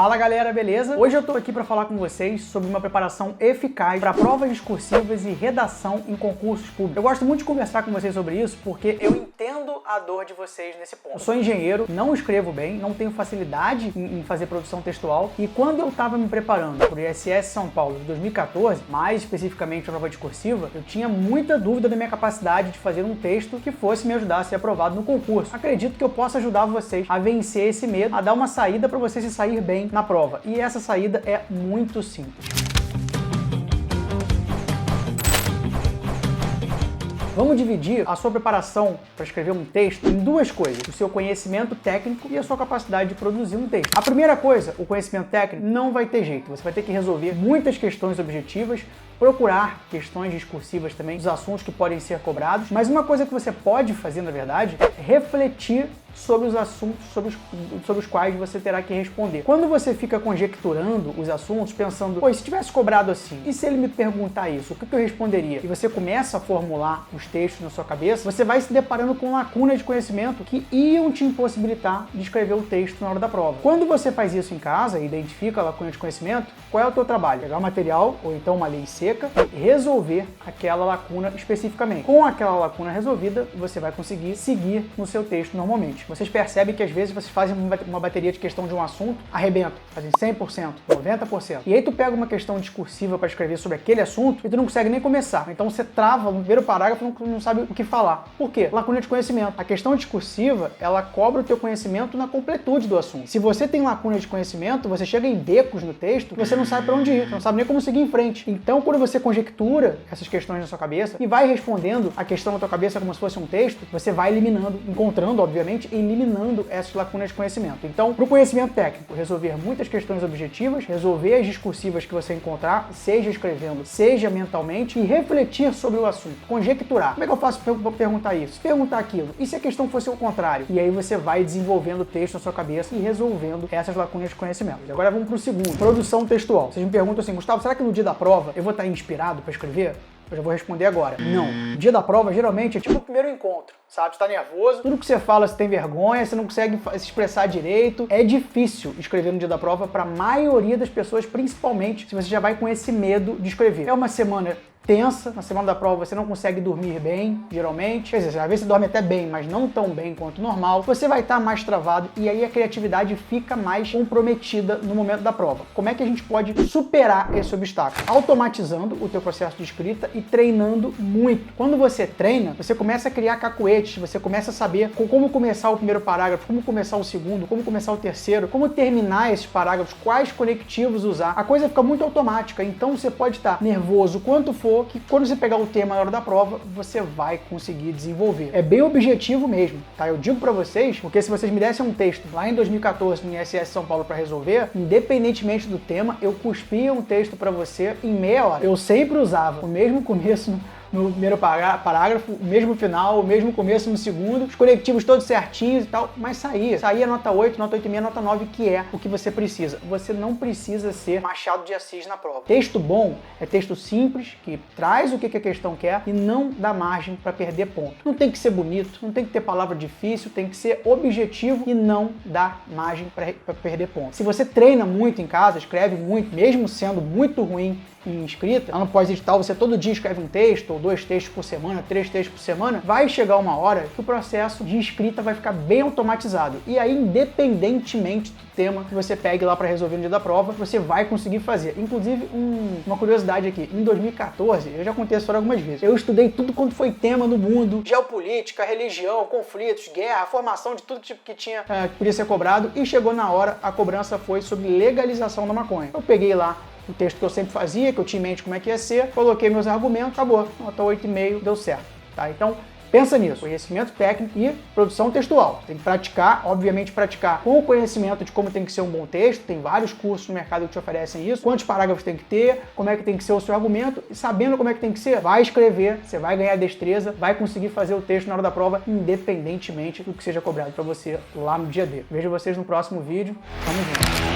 Fala galera, beleza? Hoje eu tô aqui para falar com vocês sobre uma preparação eficaz para provas discursivas e redação em concursos públicos. Eu gosto muito de conversar com vocês sobre isso porque eu entendo a dor de vocês nesse ponto. Eu sou engenheiro, não escrevo bem, não tenho facilidade em fazer produção textual e quando eu estava me preparando para o ISS São Paulo de 2014, mais especificamente para a prova discursiva, eu tinha muita dúvida da minha capacidade de fazer um texto que fosse me ajudar a ser aprovado no concurso. Acredito que eu possa ajudar vocês a vencer esse medo, a dar uma saída para você se sair bem na prova. E essa saída é muito simples. Vamos dividir a sua preparação para escrever um texto em duas coisas: o seu conhecimento técnico e a sua capacidade de produzir um texto. A primeira coisa, o conhecimento técnico, não vai ter jeito. Você vai ter que resolver muitas questões objetivas, procurar questões discursivas também dos assuntos que podem ser cobrados, mas uma coisa que você pode fazer, na verdade, é refletir sobre os assuntos sobre os quais você terá que responder. Quando você fica conjecturando os assuntos, pensando, pô, e se tivesse cobrado assim? E se ele me perguntar isso? O que eu responderia? E você começa a formular os textos na sua cabeça, você vai se deparando com lacunas de conhecimento que iam te impossibilitar de escrever o texto na hora da prova. Quando você faz isso em casa e identifica a lacuna de conhecimento, qual é o teu trabalho? Pegar o material, ou então uma lei seca, e resolver aquela lacuna especificamente. Com aquela lacuna resolvida, você vai conseguir seguir no seu texto normalmente. Vocês percebem que às vezes vocês fazem uma bateria de questão de um assunto, arrebentam, fazem 100%, 90%. E aí tu pega uma questão discursiva para escrever sobre aquele assunto e tu não consegue nem começar. Então você trava no primeiro parágrafo e não sabe o que falar. Por quê? Lacuna de conhecimento. A questão discursiva, ela cobra o teu conhecimento na completude do assunto. Se você tem lacuna de conhecimento, você chega em becos no texto, você não sabe para onde ir, você não sabe nem como seguir em frente. Então, quando você conjectura essas questões na sua cabeça e vai respondendo a questão na tua cabeça como se fosse um texto, você vai eliminando, encontrando, obviamente, eliminando essas lacunas de conhecimento. Então, para o conhecimento técnico, resolver muitas questões objetivas, resolver as discursivas que você encontrar, seja escrevendo, seja mentalmente, e refletir sobre o assunto, conjecturar. Como é que eu faço para perguntar isso? Perguntar aquilo. E se a questão fosse o contrário? E aí você vai desenvolvendo o texto na sua cabeça e resolvendo essas lacunas de conhecimento. Agora vamos para o segundo, produção textual. Vocês me perguntam assim, Gustavo, será que no dia da prova eu vou estar inspirado para escrever? Eu já vou responder agora. Não. O dia da prova, geralmente, é tipo o primeiro encontro, sabe? Você tá nervoso, tudo que você fala, você tem vergonha, você não consegue se expressar direito. É difícil escrever no dia da prova para a maioria das pessoas, principalmente se você já vai com esse medo de escrever. É uma semana tensa, na semana da prova você não consegue dormir bem, geralmente. Quer dizer, às vezes você dorme até bem, mas não tão bem quanto normal. Você vai estar mais travado e aí a criatividade fica mais comprometida no momento da prova. Como é que a gente pode superar esse obstáculo? Automatizando o teu processo de escrita e treinando muito. Quando você treina, você começa a criar cacuetes, você começa a saber como começar o primeiro parágrafo, como começar o segundo, como começar o terceiro, como terminar esses parágrafos, quais conectivos usar. A coisa fica muito automática, então você pode estar nervoso quanto for, que quando você pegar o tema na hora da prova, você vai conseguir desenvolver. É bem objetivo mesmo, tá? Eu digo pra vocês, porque se vocês me dessem um texto lá em 2014 no ISS São Paulo pra resolver, independentemente do tema, eu cuspia um texto pra você em meia hora. Eu sempre usava o mesmo começo no primeiro parágrafo, o mesmo final, o mesmo começo no segundo, os conectivos todos certinhos e tal, mas saía nota 8, nota 8,5, nota 9, que é o que você precisa. Você não precisa ser Machado de Assis na prova. Texto bom é texto simples, que traz o que a questão quer e não dá margem para perder ponto. Não tem que ser bonito, não tem que ter palavra difícil, tem que ser objetivo e não dá margem para perder ponto. Se você treina muito em casa, escreve muito, mesmo sendo muito ruim em escrita, lá no pós-edital você todo dia escreve um texto, ou 2 textos por semana, 3 textos por semana, vai chegar uma hora que o processo de escrita vai ficar bem automatizado. E aí, independentemente do tema que você pegue lá para resolver no dia da prova, você vai conseguir fazer. Inclusive, uma curiosidade aqui, em 2014, eu já contei a história algumas vezes, eu estudei tudo quanto foi tema no mundo, geopolítica, religião, conflitos, guerra, formação de tudo tipo que tinha, que podia ser cobrado, e chegou na hora, a cobrança foi sobre legalização da maconha. Eu peguei lá o texto que eu sempre fazia, que eu tinha em mente como é que ia ser, coloquei meus argumentos, acabou, nota 8,5, deu certo, tá? Então, pensa nisso, conhecimento técnico e produção textual. Tem que praticar, obviamente praticar com o conhecimento de como tem que ser um bom texto, tem vários cursos no mercado que te oferecem isso, quantos parágrafos tem que ter, como é que tem que ser o seu argumento, e sabendo como é que tem que ser, vai escrever, você vai ganhar destreza, vai conseguir fazer o texto na hora da prova, independentemente do que seja cobrado para você lá no dia D. Vejo vocês no próximo vídeo, tamo junto!